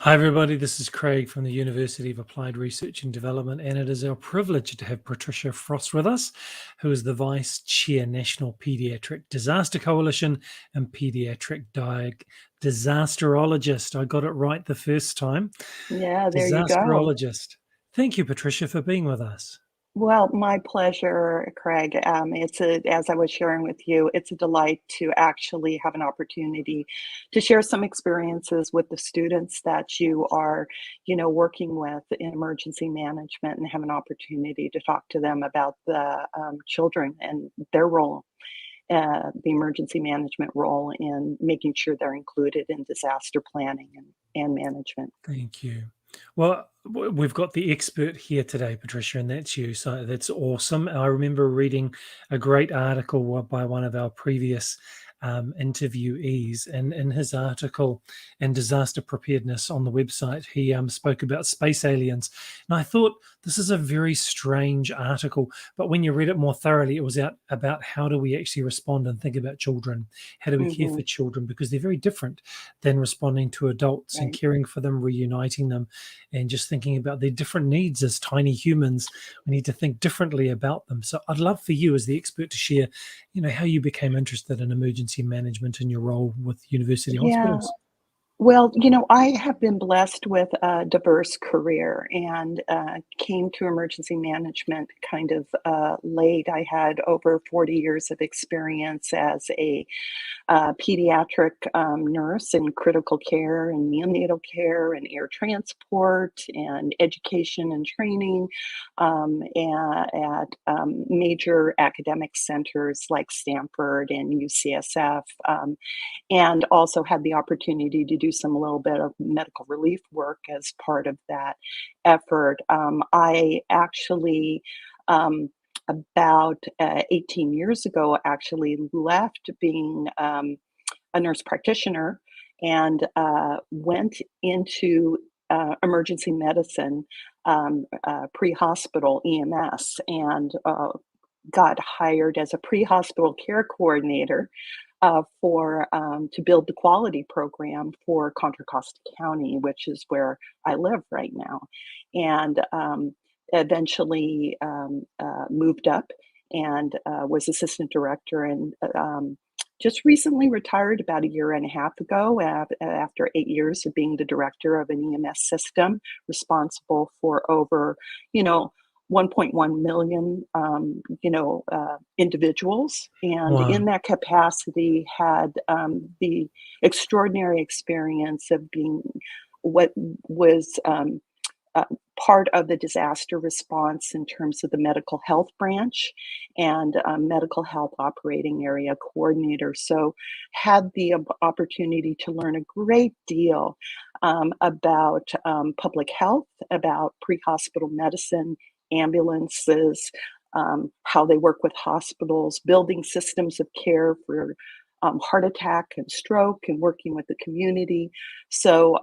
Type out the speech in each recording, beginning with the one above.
Hi, everybody. This is Craig from the University of Applied Research and Development, and it is our privilege to have Patricia Frost with us, who is the Vice Chair, National Pediatric Disaster Coalition and Pediatric Disasterologist. I got it right the first time. Yeah, there you go. Disasterologist. Thank you, Patricia, for being with us. Well, my pleasure, Craig. As I was sharing with you, it's a delight to actually have an opportunity to share some experiences with the students that you are, working with in emergency management and have an opportunity to talk to them about the children and their role, the emergency management role in making sure they're included in disaster planning and management. Thank you. Well, we've got the expert here today, Patricia, and that's you. So that's awesome. I remember reading a great article by one of our previous interviewees, and in his article in Disaster Preparedness on the website, he spoke about space aliens. And I thought this is a very strange article, but when you read it more thoroughly, it was about how do we actually respond and think about children? How do we care for children? Because they're very different than responding to adults and caring for them, reuniting them, and just thinking about their different needs as tiny humans. We need to think differently about them. So I'd love for you as the expert to share, how you became interested in emergency management in your role with university hospitals. Well, I have been blessed with a diverse career and came to emergency management kind of late. I had over 40 years of experience as a pediatric nurse in critical care and neonatal care and air transport and education and training at major academic centers like Stanford and UCSF, and also had the opportunity to do a little bit of medical relief work as part of that effort. I actually about 18 years ago, actually left being a nurse practitioner and went into emergency medicine, pre-hospital EMS, and got hired as a pre-hospital care coordinator to build the quality program for Contra Costa County, which is where I live right now. And eventually moved up and was assistant director, and just recently retired about a year and a half ago after 8 years of being the director of an EMS system responsible for over 1.1 million individuals, and Wow. in that capacity had the extraordinary experience of being what was part of the disaster response in terms of the medical health branch and medical health operating area coordinator. So had the opportunity to learn a great deal about public health, about pre-hospital medicine, ambulances, how they work with hospitals, building systems of care for heart attack and stroke, and working with the community. So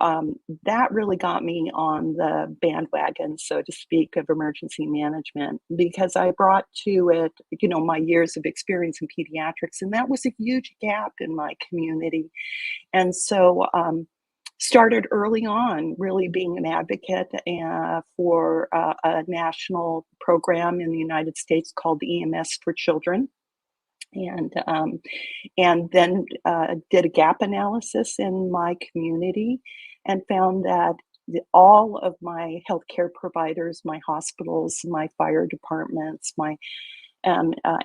that really got me on the bandwagon, so to speak, of emergency management, because I brought to it, my years of experience in pediatrics, and that was a huge gap in my community. And so started early on really being an advocate for a national program in the United States called EMS for Children. And then did a gap analysis in my community and found that all of my healthcare providers, my hospitals, my fire departments, my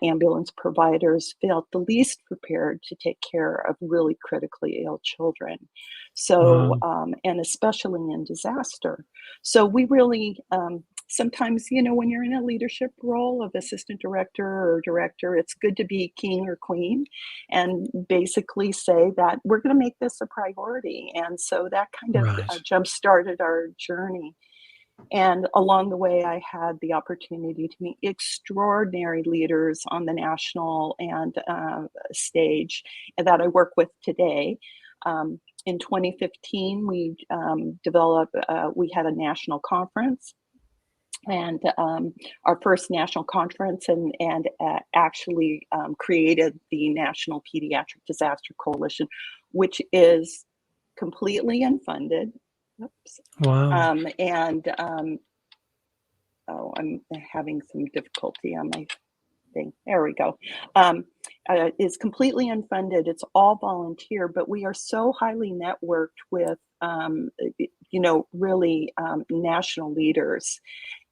ambulance providers felt the least prepared to take care of really critically ill children. So, and especially in disaster. So we really, sometimes, when you're in a leadership role of assistant director or director, it's good to be king or queen and basically say that we're going to make this a priority. And so that kind of Right. jump-started our journey. And along the way, I had the opportunity to meet extraordinary leaders on the national and stage that I work with today. In 2015, we we had a national conference, and our first national conference, and actually created the National Pediatric Disaster Coalition, which is completely unfunded. Oops. Wow. And oh, I'm having some difficulty on my thing. There we go. Um, is completely unfunded. It's all volunteer, but we are so highly networked with, really national leaders.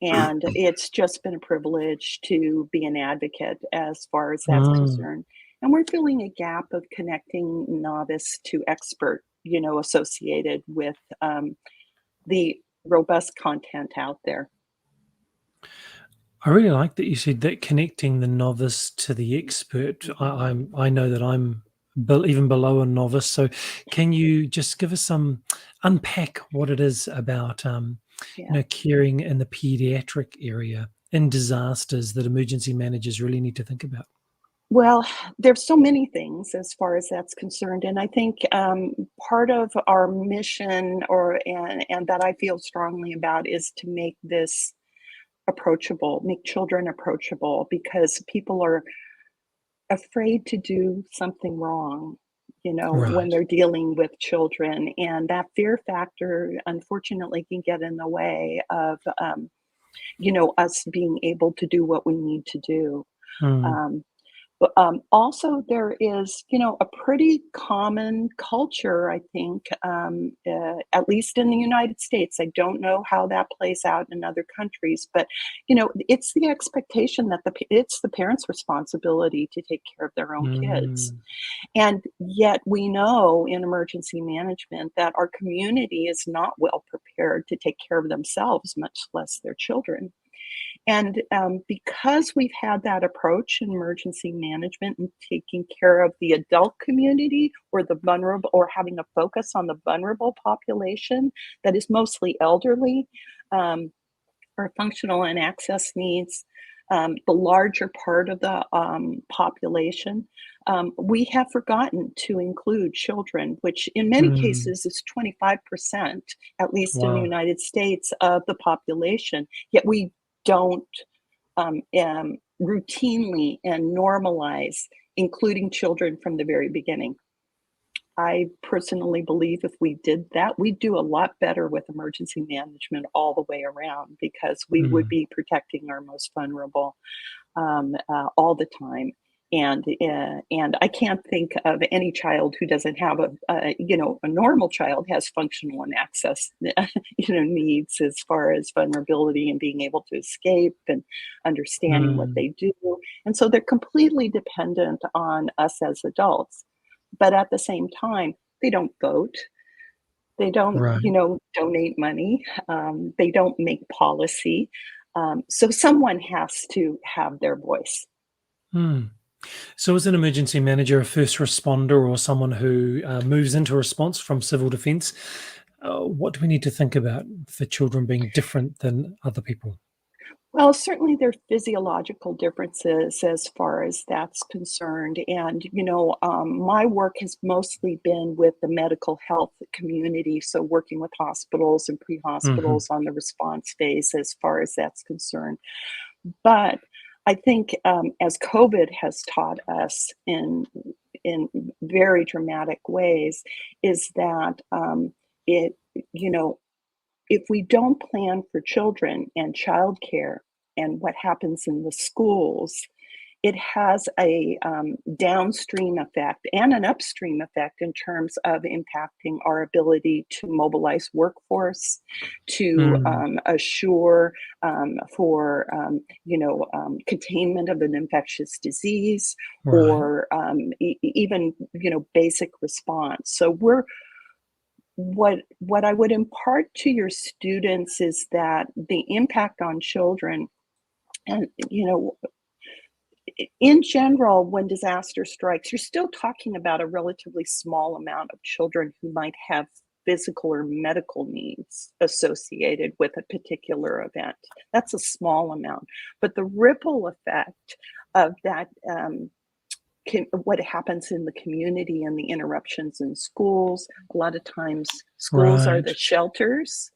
And it's just been a privilege to be an advocate as far as that's Mm. concerned. And we're filling a gap of connecting novice to expert, associated with the robust content out there. I really like that you said that connecting the novice to the expert. I know that I'm even below a novice. So, can you just give us some unpack what it is about Yeah. caring in the pediatric area in disasters that emergency managers really need to think about? Well, there's so many things as far as that's concerned, and I think part of our mission, and that I feel strongly about, is to make this approachable, make children approachable, because people are afraid to do something wrong, when Right. they're dealing with children, and that fear factor, unfortunately, can get in the way of us being able to do what we need to do. Mm. Um, But, also there is, a pretty common culture, I think, at least in the United States. I don't know how that plays out in other countries, but, it's the expectation that it's the parents' responsibility to take care of their own kids. Mm. And yet we know in emergency management that our community is not well prepared to take care of themselves, much less their children. And because we've had that approach in emergency management and taking care of the adult community, or the vulnerable, or having a focus on the vulnerable population that is mostly elderly, um, or functional and access needs, the larger part of the population, we have forgotten to include children, which in many Mm. cases is 25%, at least in the Wow. United States, of the population. Yet we don't routinely and normalize including children from the very beginning. I personally believe if we did that, we'd do a lot better with emergency management all the way around, because we would Mm. be protecting our most vulnerable all the time. And I can't think of any child who doesn't have a normal child has functional and access needs, as far as vulnerability and being able to escape and understanding what Mm. they do. And so they're completely dependent on us as adults. But at the same time, they don't vote. They don't, Right. donate money. They don't make policy. So someone has to have their voice. Mm. So, as an emergency manager, a first responder, or someone who moves into response from civil defence, what do we need to think about for children being different than other people? Well, certainly there are physiological differences as far as that's concerned. And, my work has mostly been with the medical health community. So, working with hospitals and pre Hmm. hospitals on the response phase as far as that's concerned. But I think as COVID has taught us in very dramatic ways, is that it, you know, if we don't plan for children and childcare and what happens in the schools, it has a downstream effect and an upstream effect in terms of impacting our ability to mobilize workforce, to Mm. assure for containment of an infectious disease, Right. or even basic response. So what I would impart to your students is that the impact on children, and in general, when disaster strikes, you're still talking about a relatively small amount of children who might have physical or medical needs associated with a particular event. That's a small amount. But the ripple effect of that, what happens in the community and the interruptions in schools, a lot of times schools are Right. the shelters.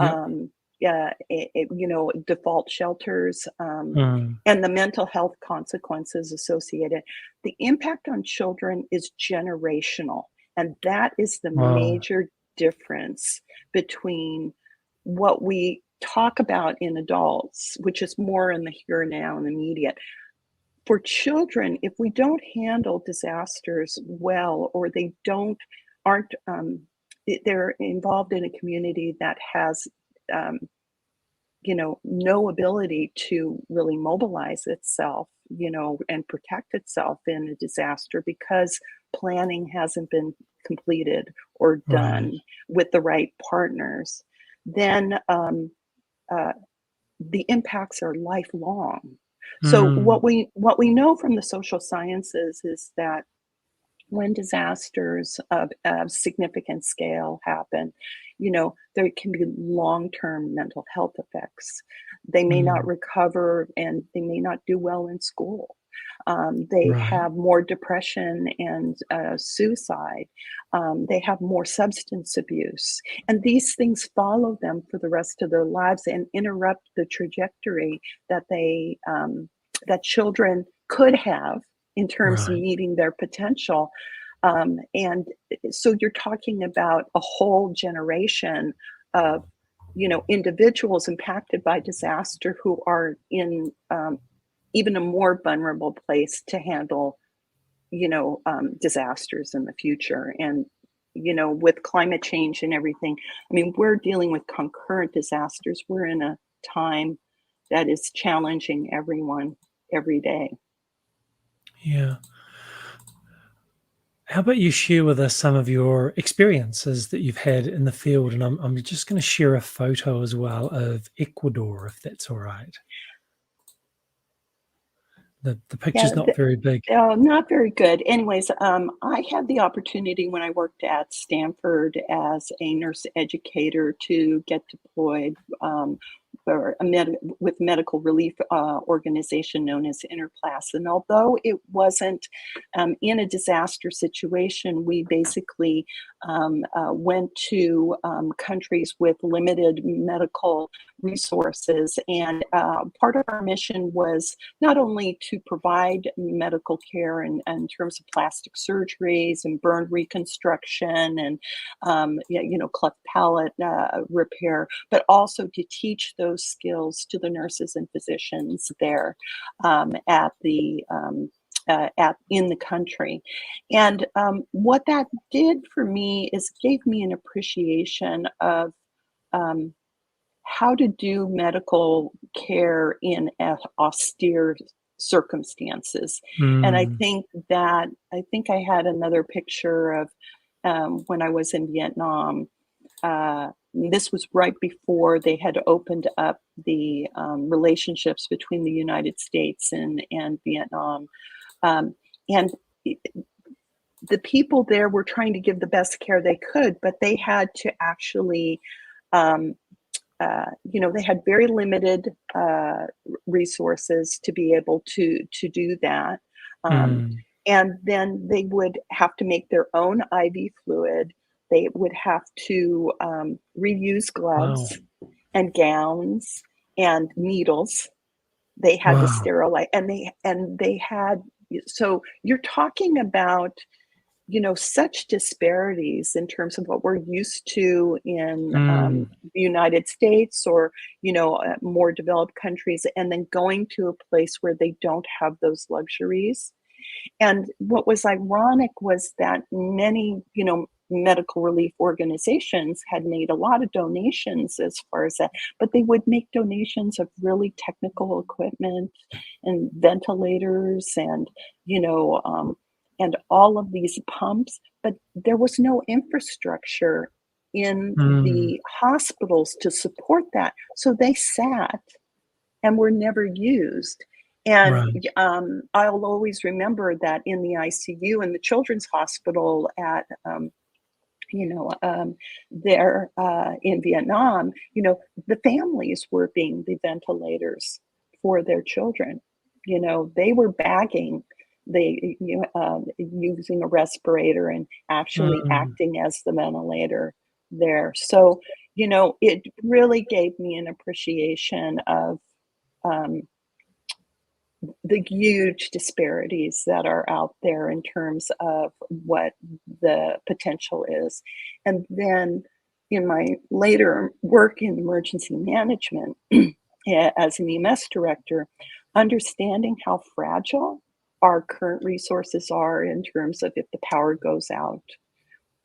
Yep. Yeah, default shelters, Mm. and the mental health consequences associated. The impact on children is generational, and that is the Wow. difference between what we talk about in adults, which is more in the here and now and immediate. For children, if we don't handle disasters well, or aren't they're involved in a community that has no ability to really mobilize itself, and protect itself in a disaster because planning hasn't been completed or Right. done with the right partners, then uh, the impacts are lifelong. So Mm. what we know from the social sciences is that when disasters of significant scale happen, there can be long-term mental health effects. They may not Mm. recover and they may not do well in school. They Right. have more depression and suicide. They have more substance abuse. And these things follow them for the rest of their lives and interrupt the trajectory that children could have in terms of Right. meeting their potential. And so you're talking about a whole generation of, individuals impacted by disaster who are in even a more vulnerable place to handle, disasters in the future. And, with climate change and everything, I mean, we're dealing with concurrent disasters. We're in a time that is challenging everyone every day. Yeah. How about you share with us some of your experiences that you've had in the field? And I'm just going to share a photo as well of Ecuador, if that's all right. The Yeah, picture's not very big. not very good. Anyways, I had the opportunity when I worked at Stanford as a nurse educator to get deployed for with medical relief organization known as Interclass. And although it wasn't in a disaster situation, we basically went to countries with limited medical resources. And part of our mission was not only to provide medical care in terms of plastic surgeries and burn reconstruction and cleft palate repair, but also to teach those skills to the nurses and physicians there at the in the country. And what that did for me is gave me an appreciation of um, how to do medical care in austere circumstances. And Mm. I think I had another picture of when I was in Vietnam. This was right before they had opened up the relationships between the United States and Vietnam. Um, and the people there were trying to give the best care they could, but they had to actually um, they had very limited resources to be able to do that. Um, Mm. and then they would have to make their own IV fluid. They would have to reuse Wow. gloves and gowns and needles. They had to Wow. sterilize, and they had. So you're talking about such disparities in terms of what we're used to in Mm. the United States or, more developed countries, and then going to a place where they don't have those luxuries. And what was ironic was that many, medical relief organizations had made a lot of donations as far as that, but they would make donations of really technical equipment and ventilators and all of these pumps, but there was no infrastructure in Mm. the hospitals to support that. So they sat and were never used. And Right. I'll always remember that in the ICU in the Children's Hospital at there in Vietnam, the families were being the ventilators for their children. They were bagging, using a respirator and actually Mm. acting as the ventilator there. So, it really gave me an appreciation of um, the huge disparities that are out there in terms of what the potential is. And then in my later work in emergency management as an EMS director, understanding how fragile our current resources are in terms of if the power goes out.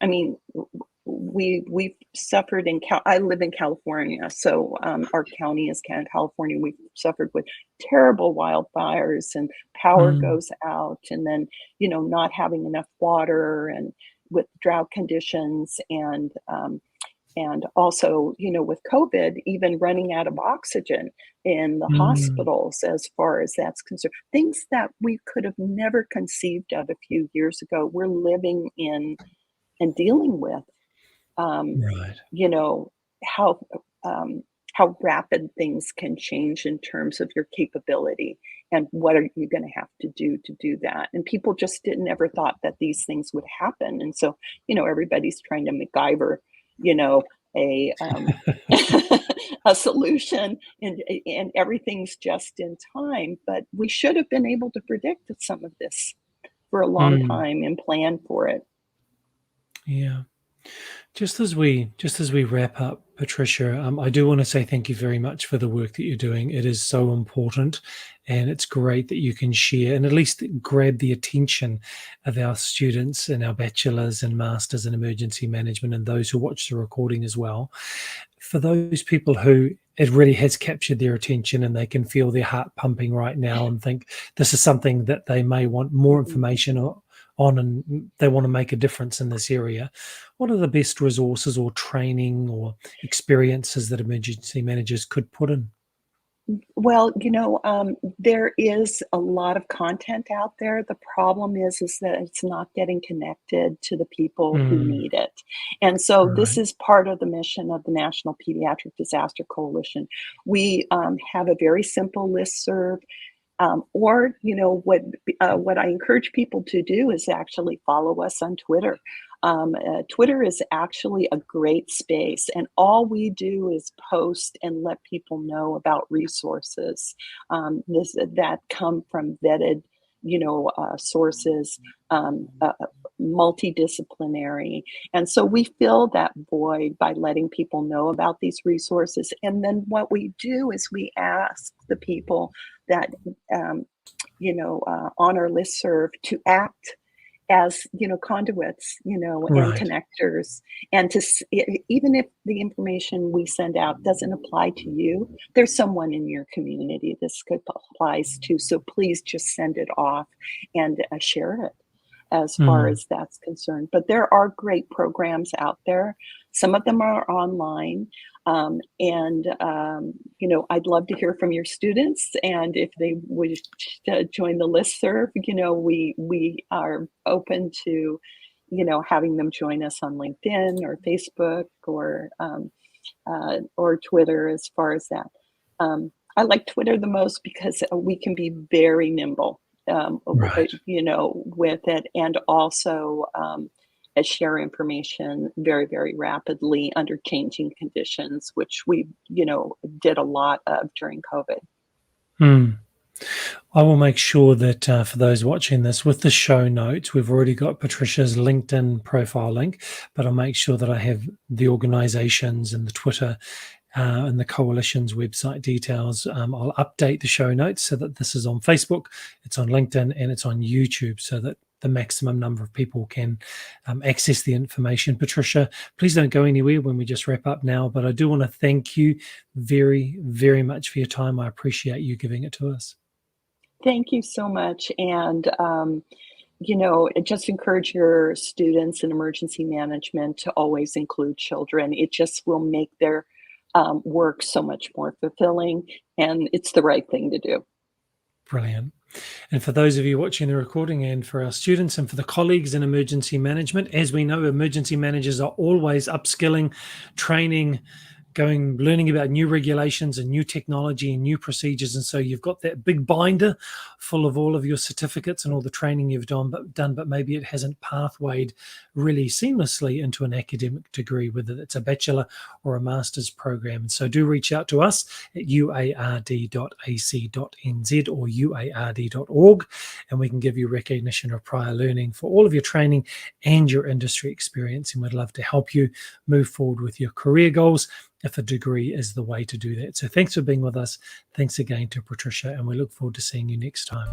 I mean, we've suffered I live in California, so our county is California. We've suffered with terrible wildfires and power Mm, goes out, and then not having enough water, and with drought conditions, and also with COVID, even running out of oxygen in the mm, hospitals as far as that's concerned. Things that we could have never conceived of a few years ago, we're living in and dealing with. um, right. you know, how how rapid things can change in terms of your capability, and what are you going to have to do that. And people just didn't ever thought that these things would happen. And so, everybody's trying to MacGyver, you know, a a solution, and everything's just in time. But we should have been able to predict some of this for a long Mm, time and plan for it. yeah. Just as we wrap up, Patricia, I do want to say thank you very much for the work that you're doing. It is so important, and it's great that you can share and at least grab the attention of our students and our bachelors and masters in emergency management and those who watch the recording as well. For those people who it really has captured their attention and they can feel their heart pumping right now and think this is something that they may want more Mhm. information on, and they want to make a difference in this area, what are the best resources or training or experiences that emergency managers could put in? Well, there is a lot of content out there. The problem is that it's not getting connected to the people who Mm, need it. And so this right. is part of the mission of the National Pediatric Disaster Coalition. We have a very simple listserv. Or, what I encourage people to do is actually follow us on Twitter. Twitter is actually a great space, and all we do is post and let people know about resources that come from vetted, sources, multidisciplinary. And so we fill that void by letting people know about these resources. And then what we do is we ask the people that um, on our listserv to act as conduits, and Right. connectors, and even if the information we send out doesn't apply to you, there's someone in your community this could applies to. So please just send it off and share it as far Mm, as that's concerned. But there are great programs out there. Some of them are online. I'd love to hear from your students. And if they would join the listserv, we are open to, having them join us on LinkedIn or Facebook or Twitter as far as that. I like Twitter the most because we can be very nimble, right. with it, and also share information very, very rapidly under changing conditions, which we, did a lot of during COVID. Mm. I will make sure that for those watching this, with the show notes, we've already got Patricia's LinkedIn profile link, but I'll make sure that I have the organizations and the Twitter and the coalition's website details. I'll update the show notes so that this is on Facebook, it's on LinkedIn, and it's on YouTube so that the maximum number of people can access the information. Patricia, please don't go anywhere when we just wrap up now, but I do want to thank you very, very much for your time. I appreciate you giving it to us. Thank you so much. And, just encourage your students in emergency management to always include children. It just will make their work so much more fulfilling, and it's the right thing to do. Brilliant. And for those of you watching the recording, and for our students and for the colleagues in emergency management, as we know, emergency managers are always upskilling, training, learning about new regulations and new technology and new procedures. And so you've got that big binder full of all of your certificates and all the training you've done, but maybe it hasn't pathwayed really seamlessly into an academic degree, whether it's a bachelor or a master's program. And so do reach out to us at uard.ac.nz or uard.org, and we can give you recognition of prior learning for all of your training and your industry experience. And we'd love to help you move forward with your career goals if a degree is the way to do that. So thanks for being with us. Thanks again to Patricia, and we look forward to seeing you next time.